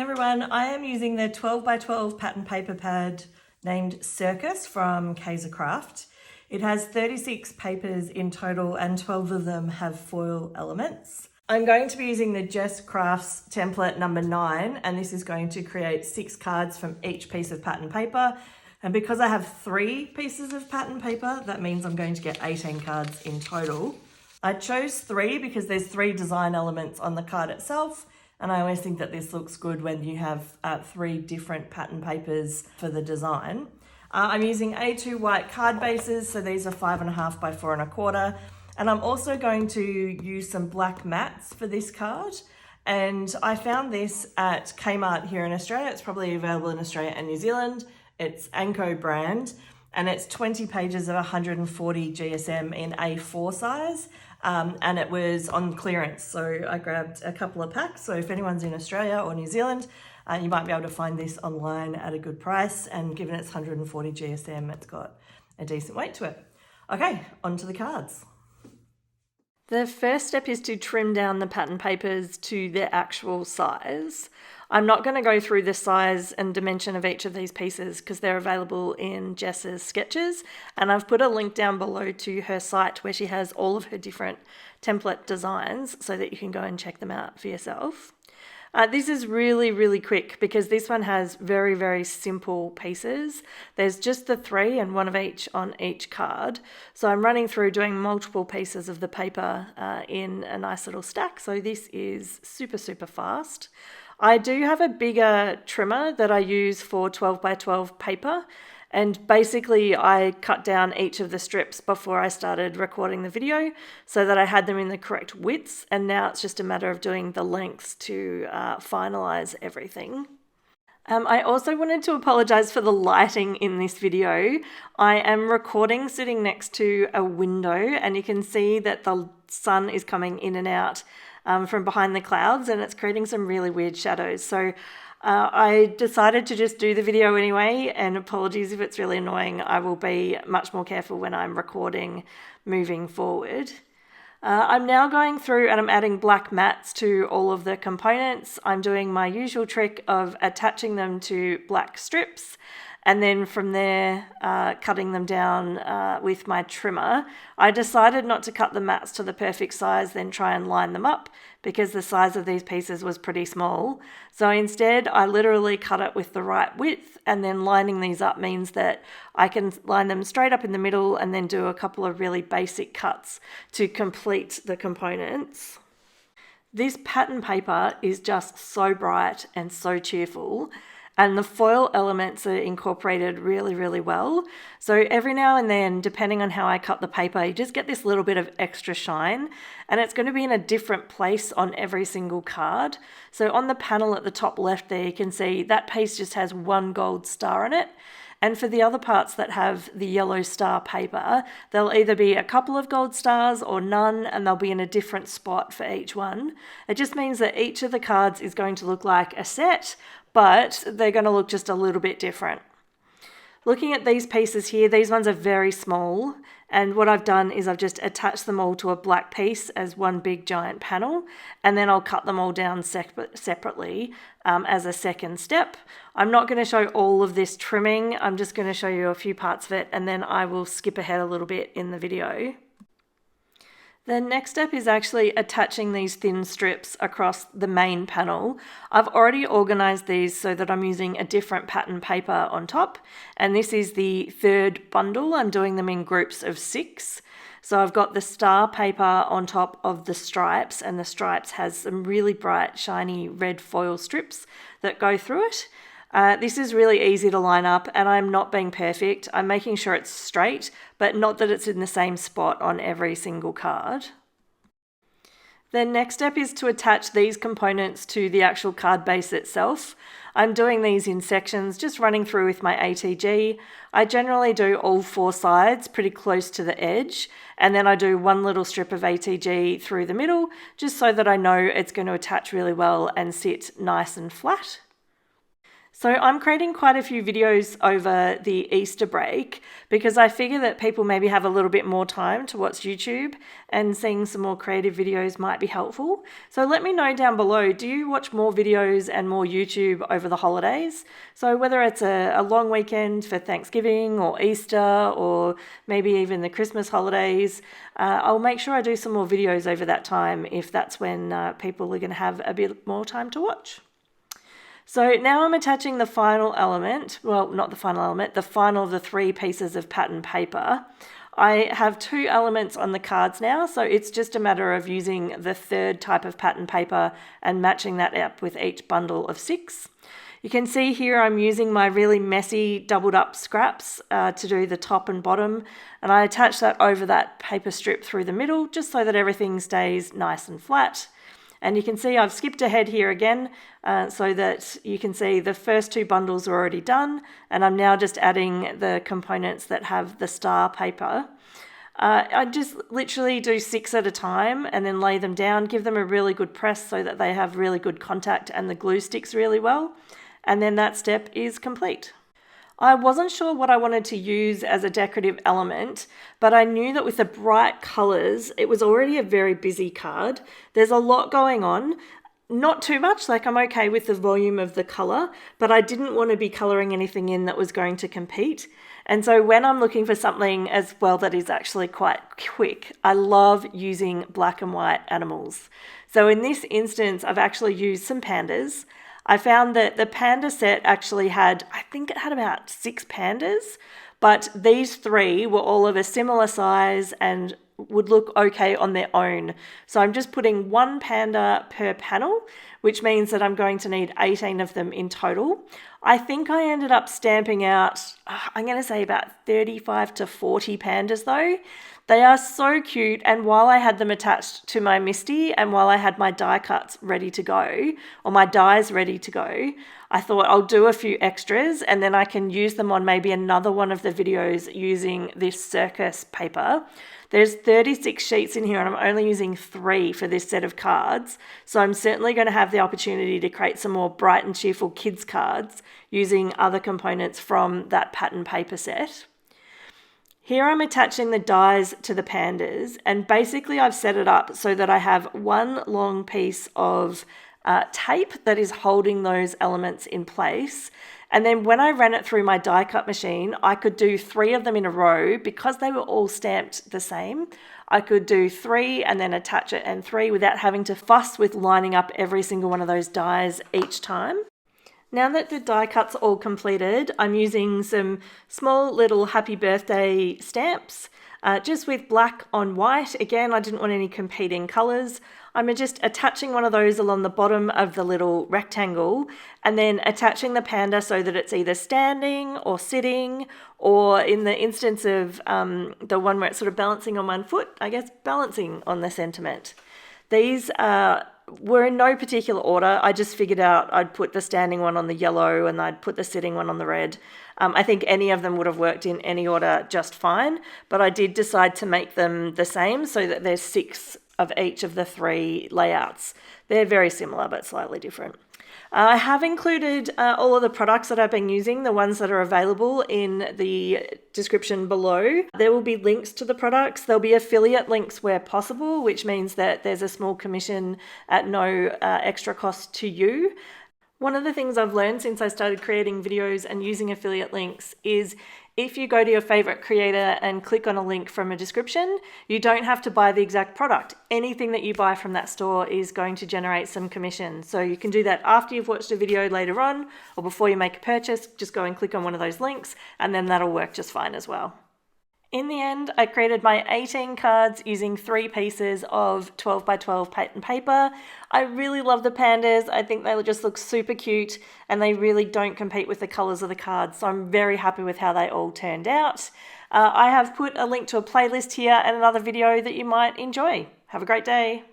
everyone, I am using the 12 by 12 pattern paper pad named Circus from Kaisercraft. It has 36 papers in total and 12 of them have foil elements. I'm going to be using the Jess Crafts template number 9, and this is going to create 6 cards from each piece of pattern paper. And because I have 3 pieces of pattern paper, that means I'm going to get 18 cards in total. I chose 3 because there's 3 design elements on the card itself. And I always think that this looks good when you have 3 different pattern papers for the design. I'm using A2 white card bases, so these are 5.5 by 4.25. And I'm also going to use some black mats for this card. And I found this at Kmart here in Australia. It's probably available in Australia and New Zealand. It's Anko brand, and it's 20 pages of 140 GSM in A4 size. And it was on clearance, so I grabbed a couple of packs. So if anyone's in Australia or New Zealand, you might be able to find this online at a good price, and given it's 140 GSM, it's got a decent weight to it. Okay, on to the cards. The first step is to trim down the pattern papers to their actual size. I'm not going to go through the size and dimension of each of these pieces because they're available in Jess's sketches, and I've put a link down below to her site where she has all of her different template designs so that you can go and check them out for yourself. This is really quick because this one has very simple pieces. There's just the 3 and 1 of each on each card. So I'm running through doing multiple pieces of the paper in a nice little stack. So this is super fast. I do have a bigger trimmer that I use for 12 by 12 paper. And basically I cut down each of the strips before I started recording the video so that I had them in the correct widths, and now it's just a matter of doing the lengths to finalize everything. I also wanted to apologize for the lighting in this video. I am recording sitting next to a window, and you can see that the sun is coming in and out from behind the clouds, and it's creating some really weird shadows. So I decided to just do the video anyway, and apologies if it's really annoying. I will be much more careful when I'm recording moving forward. I'm now going through and I'm adding black mats to all of the components. I'm doing my usual trick of attaching them to black strips, and then from there cutting them down with my trimmer. I decided not to cut the mats to the perfect size, then try and line them up, because the size of these pieces was pretty small. So instead I literally cut it with the right width, and then lining these up means that I can line them straight up in the middle and then do a couple of really basic cuts to complete the components. This pattern paper is just so bright and so cheerful, and the foil elements are incorporated really well. So every now and then, depending on how I cut the paper, you just get this little bit of extra shine, and it's going to be in a different place on every single card. So on the panel at the top left there, you can see that piece just has 1 gold star in it. And for the other parts that have the yellow star paper, there'll either be a couple of gold stars or none, and they'll be in a different spot for each one. It just means that each of the cards is going to look like a set, but they're going to look just a little bit different. Looking at these pieces here, these ones are very small, and what I've done is I've just attached them all to a black piece as one big giant panel, and then I'll cut them all down separately as a second step. I'm not going to show all of this trimming, I'm just going to show you a few parts of it, and then I will skip ahead a little bit in the video. The next step is actually attaching these thin strips across the main panel. I've already organized these so that I'm using a different pattern paper on top, and this is the 3rd bundle. I'm doing them in groups of 6. So I've got the star paper on top of the stripes, and the stripes has some really bright shiny red foil strips that go through it. This is really easy to line up, and I'm not being perfect. I'm making sure it's straight, but not that it's in the same spot on every single card. The next step is to attach these components to the actual card base itself. I'm doing these in sections, just running through with my ATG. I generally do all 4 sides pretty close to the edge, and then I do 1 little strip of ATG through the middle, just so that I know it's going to attach really well and sit nice and flat. So I'm creating quite a few videos over the Easter break because I figure that people maybe have a little bit more time to watch YouTube, and seeing some more creative videos might be helpful. So let me know down below, do you watch more videos and more YouTube over the holidays? So whether it's a long weekend for Thanksgiving or Easter or maybe even the Christmas holidays, I'll make sure I do some more videos over that time if that's when people are going to have a bit more time to watch. So now I'm attaching the final element, well, not the final element, the final of the 3 pieces of pattern paper. I have 2 elements on the cards now, so it's just a matter of using the 3rd type of pattern paper and matching that up with each bundle of 6. You can see here I'm using my really messy doubled up scraps to do the top and bottom, and I attach that over that paper strip through the middle just so that everything stays nice and flat. And you can see I've skipped ahead here again so that you can see the first 2 bundles are already done, and I'm now just adding the components that have the star paper. I just literally do 6 at a time and then lay them down, give them a really good press so that they have really good contact and the glue sticks really well, and then that step is complete. I wasn't sure what I wanted to use as a decorative element, but I knew that with the bright colours, it was already a very busy card. There's a lot going on. Not too much, like I'm okay with the volume of the colour, but I didn't want to be colouring anything in that was going to compete. And so when I'm looking for something as well that is actually quite quick, I love using black and white animals. So in this instance, I've actually used some pandas. I found that the panda set actually had, I think it had about 6 pandas, but these 3 were all of a similar size and would look okay on their own. So I'm just putting 1 panda per panel, which means that I'm going to need 18 of them in total. I think I ended up stamping out, I'm going to say about 35 to 40 pandas though. They are so cute, and while I had them attached to my Misty and while I had my die cuts ready to go, or my dies ready to go, I thought I'll do a few extras and then I can use them on maybe another one of the videos using this circus paper. There's 36 sheets in here and I'm only using 3 for this set of cards, so I'm certainly going to have the opportunity to create some more bright and cheerful kids cards using other components from that pattern paper set. Here I'm attaching the dies to the pandas, and basically I've set it up so that I have one long piece of tape that is holding those elements in place. And then when I ran it through my die cut machine, I could do 3 of them in a row because they were all stamped the same. I could do 3 and then attach it and 3 without having to fuss with lining up every single one of those dies each time. Now that the die cut's all completed, I'm using some small little happy birthday stamps, just with black on white. Again, I didn't want any competing colours. I'm just attaching one of those along the bottom of the little rectangle and then attaching the panda so that it's either standing or sitting, or in the instance of the one where it's sort of balancing on one foot, I guess balancing on the sentiment. These were in no particular order. I just figured out I'd put the standing one on the yellow and I'd put the sitting one on the red. I think any of them would have worked in any order just fine, but I did decide to make them the same so that there's 6 of each of the 3 layouts. They're very similar but slightly different. I have included all of the products that I've been using, the ones that are available, in the description below. There will be links to the products. There'll be affiliate links where possible, which means that there's a small commission at no extra cost to you. One of the things I've learned since I started creating videos and using affiliate links is if you go to your favorite creator and click on a link from a description, you don't have to buy the exact product. Anything that you buy from that store is going to generate some commission. So you can do that after you've watched a video later on, or before you make a purchase. Just go and click on one of those links and then that'll work just fine as well. In the end, I created my 18 cards using 3 pieces of 12 by 12 pattern paper. I really love the pandas. I think they just look super cute and they really don't compete with the colors of the cards. So I'm very happy with how they all turned out. I have put a link to a playlist here and another video that you might enjoy. Have a great day.